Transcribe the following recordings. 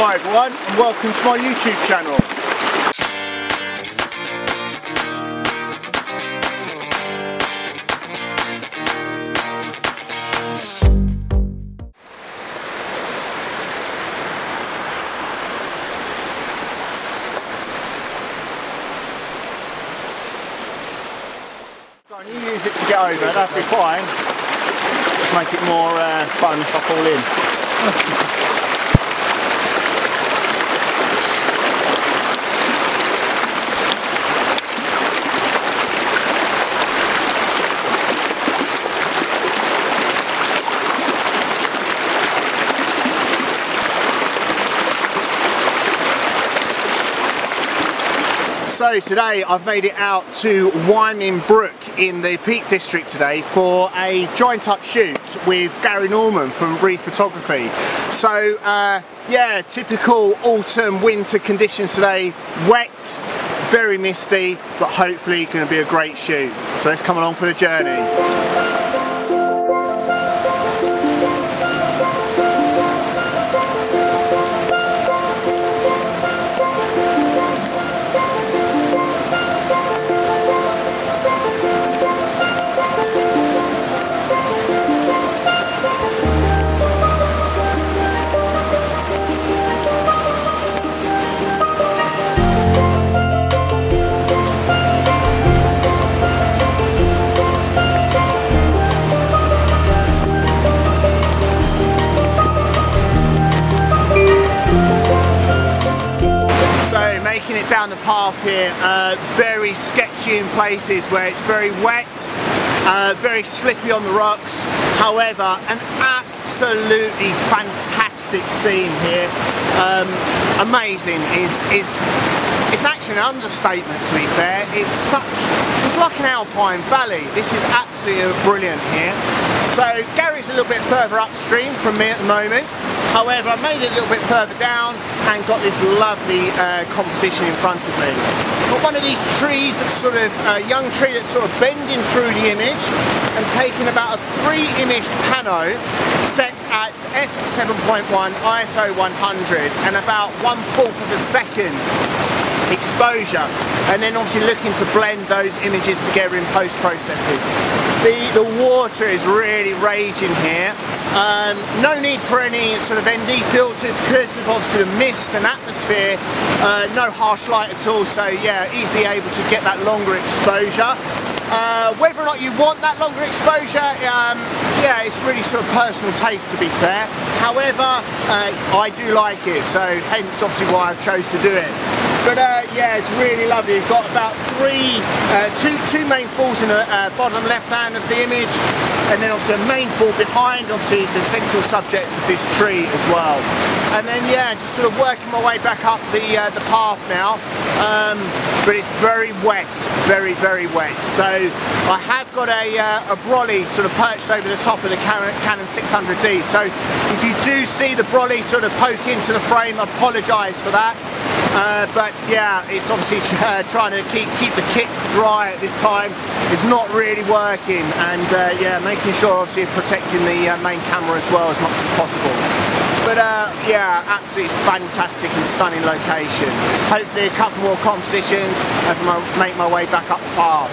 Hi everyone, and welcome to my YouTube channel. You use it to get over, that'd be fine. Just make it more fun if I fall in. So today I've made it out to Wyming Brook in the Peak District today for a joint up shoot with Gary Norman from Reef Photography. So yeah, typical autumn winter conditions today, wet, very misty, but hopefully going to be a great shoot. So let's come along for the journey. Making it down the path here, very sketchy in places where it's very wet, very slippy on the rocks. However, an absolutely fantastic scene here. Amazing it's actually an understatement, to be fair. It's like an alpine valley. This is absolutely brilliant here. So Gary's a little bit further upstream from me at the moment. However, I made it a little bit further down and got this lovely composition in front of me. Got one of these trees that's sort of a young tree that's sort of bending through the image and taking about a 3-image pano set at f7.1 ISO 100 and about 1/4 of a second exposure, and then obviously looking to blend those images together in post-processing. The water is really raging here. No need for any sort of ND filters because of obviously the mist and atmosphere, no harsh light at all, so yeah, easily able to get that longer exposure. Whether or not you want that longer exposure, yeah, it's really sort of personal taste, to be fair. However, I do like it, so hence obviously why I chose to do it. But yeah, it's really lovely. You've got about two main falls in the bottom left hand of the image, and then obviously a main fall behind, obviously the central subject of this tree as well. And then yeah, just sort of working my way back up the path now. But it's very wet, very wet. So I have got a brolly sort of perched over the top of the Canon 600D. So if you do see the brolly sort of poke into the frame, I apologise for that. But yeah, it's obviously trying to keep the kit dry at this time. It's not really working, and yeah, making sure obviously protecting the main camera as well as much as possible. But yeah, absolutely fantastic and stunning location. Hopefully a couple more compositions as I make my way back up the path.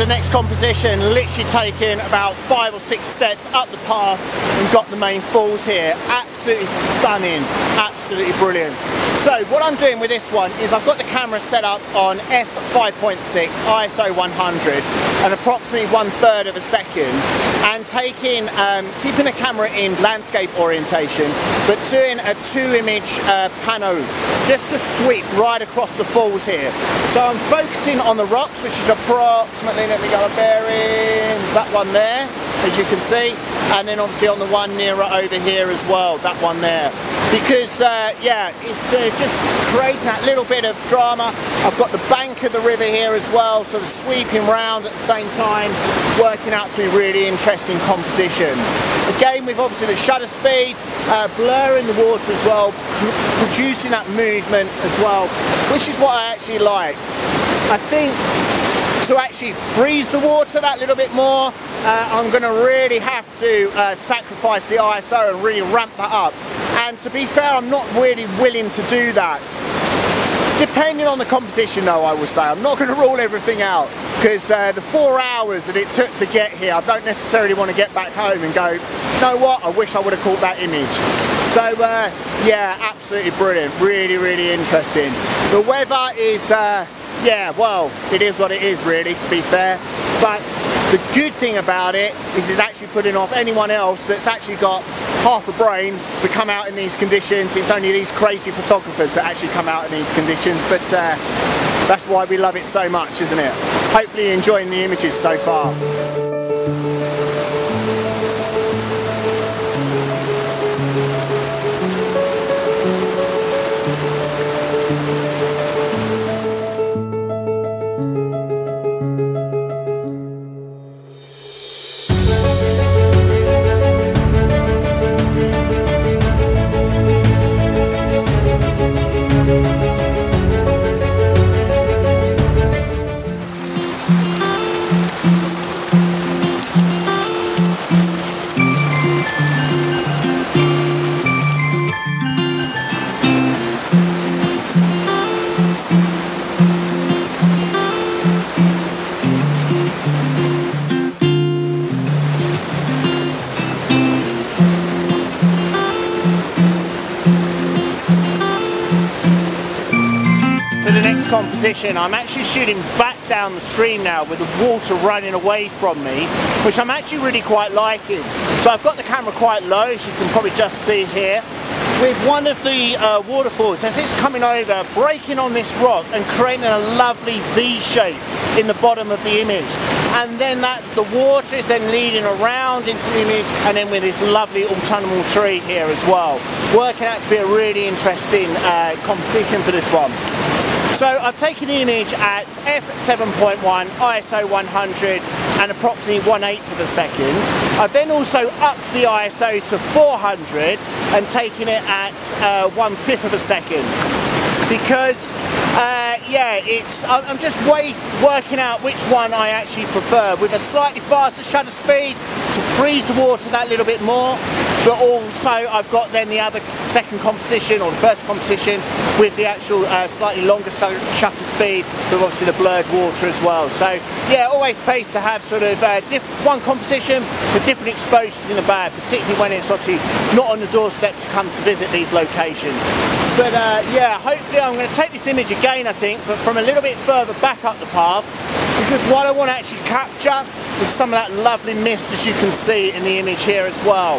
next composition, literally taken about 5 or 6 steps up the path and got the main falls here. Absolutely stunning, absolutely brilliant. So what I'm doing with this one is I've got the camera set up on f5.6 ISO 100 and approximately 1/3 of a second, and taking keeping the camera in landscape orientation but doing a 2-image pano just to sweep right across the falls here. So I'm focusing on the rocks, which is approximately, let me go a bearings, that one there, as you can see, and then obviously on the one nearer over here as well, that one there. Because yeah, it's just creating that little bit of drama. I've got the bank of the river here as well, sort of sweeping round at the same time, working out to be a really interesting composition. Again, with obviously the shutter speed, blurring the water as well, producing that movement as well, which is what I actually like. I think to actually freeze the water that little bit more, I'm going to really have to sacrifice the ISO and really ramp that up. And to be fair, I'm not really willing to do that. Depending on the composition though, I would say. I'm not going to rule everything out, because the 4 hours that it took to get here, I don't necessarily want to get back home and go, you know what, I wish I would have caught that image. So yeah, absolutely brilliant, really, really interesting. The weather is, yeah, well, it is what it is really, to be fair. But the good thing about it is it's actually putting off anyone else that's actually got half a brain to come out in these conditions. It's only these crazy photographers that actually come out in these conditions, but that's why we love it so much, isn't it? Hopefully you're enjoying the images so far. Composition, I'm actually shooting back down the stream now with the water running away from me, which I'm actually really quite liking. So I've got the camera quite low, as you can probably just see here, with one of the waterfalls as it's coming over, breaking on this rock and creating a lovely V shape in the bottom of the image. And then the water is then leading around into the image, and then with this lovely autumnal tree here as well. Working out to be a really interesting composition for this one. So I've taken the image at f7.1 ISO 100 and approximately 1/8 of a second. I've then also upped the ISO to 400 and taken it at 1/5 of a second. Because yeah, I'm just working out which one I actually prefer, with a slightly faster shutter speed to freeze the water that little bit more, but also I've got then the other second composition, or the first composition, with the actual slightly longer shutter speed, with obviously the blurred water as well. So yeah, always pays to have sort of one composition with different exposures in the bag, particularly when it's obviously not on the doorstep to come to visit these locations. But yeah, hopefully I'm going to take this image again, I think, but from a little bit further back up the path, because what I want to actually capture is some of that lovely mist, as you can see in the image here as well.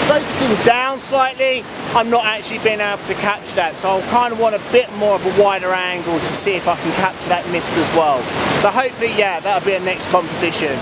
Focusing down slightly, I'm not actually being able to capture that, so I'll kind of want a bit more of a wider angle to see if I can capture that mist as well. So hopefully, yeah, that'll be a next composition.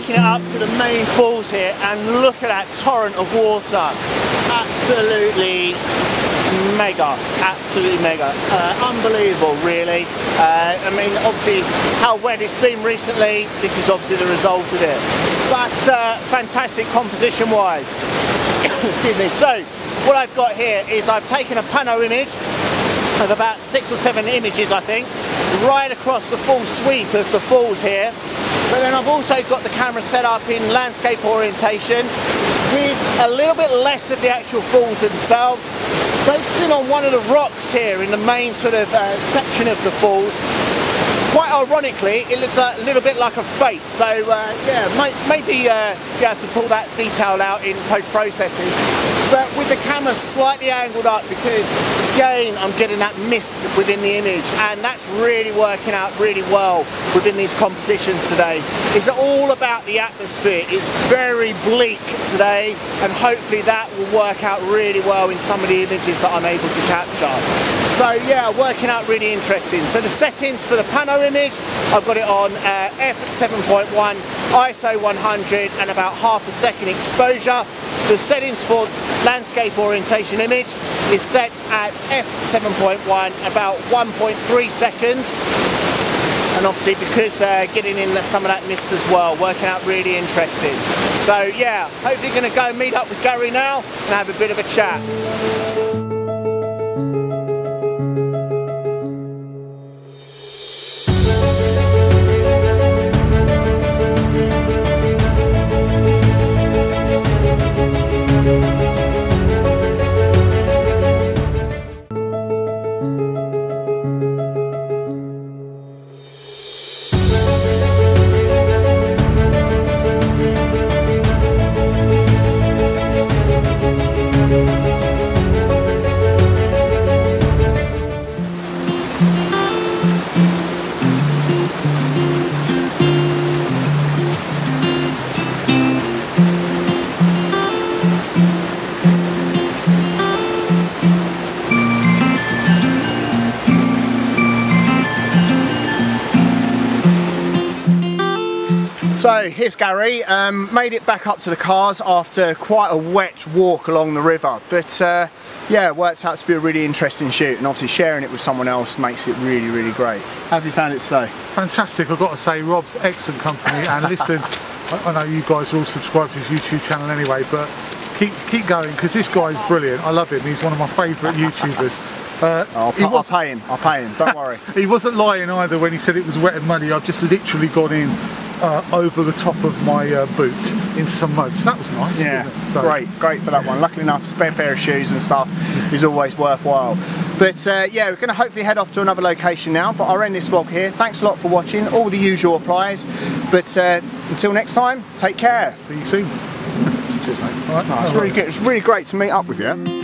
making it up to the main falls here, and look at that torrent of water. Absolutely mega, absolutely mega. Unbelievable, really. I mean, obviously how wet it's been recently, this is obviously the result of it. But fantastic composition wise. Excuse me. So what I've got here is I've taken a Pano image of about 6 or 7 images, I think, right across the full sweep of the falls here. But then I've also got the camera set up in landscape orientation with a little bit less of the actual falls themselves, focusing on one of the rocks here in the main sort of section of the falls. Quite ironically, it looks a little bit like a face, so yeah, maybe be able to pull that detail out in post-processing. But with the camera slightly angled up, because again I'm getting that mist within the image, and that's really working out really well within these compositions today. It's all about the atmosphere. It's very bleak today, and hopefully that will work out really well in some of the images that I'm able to capture. So yeah, working out really interesting. So the settings for the Pano image, I've got it on f7.1, ISO 100 and about ½ second exposure. The settings for landscape orientation image is set at f7.1, about 1.3 seconds. And obviously because getting in some of that mist as well, working out really interesting. So yeah, hopefully going to go meet up with Gary now and have a bit of a chat. So here's Gary, made it back up to the cars after quite a wet walk along the river, but yeah, it worked out to be a really interesting shoot, and obviously sharing it with someone else makes it really, really great. How have you found it today? Fantastic, I've got to say, Rob's excellent company, and listen, I know you guys are all subscribed to his YouTube channel anyway, but keep going, because this guy's brilliant. I love him, he's one of my favourite YouTubers. I'll pay him, don't worry. He wasn't lying either when he said it was wet and muddy. I've just literally gone in over the top of my boot in some mud, so that was nice. Yeah, so, great for that one. Luckily enough, spare pair of shoes and stuff is always worthwhile. But yeah, we're going to hopefully head off to another location now, but I'll end this vlog here. Thanks a lot for watching, all the usual applies, but until next time, take care. See you soon. Cheers mate. All right. It's really good. It's really great to meet up with you.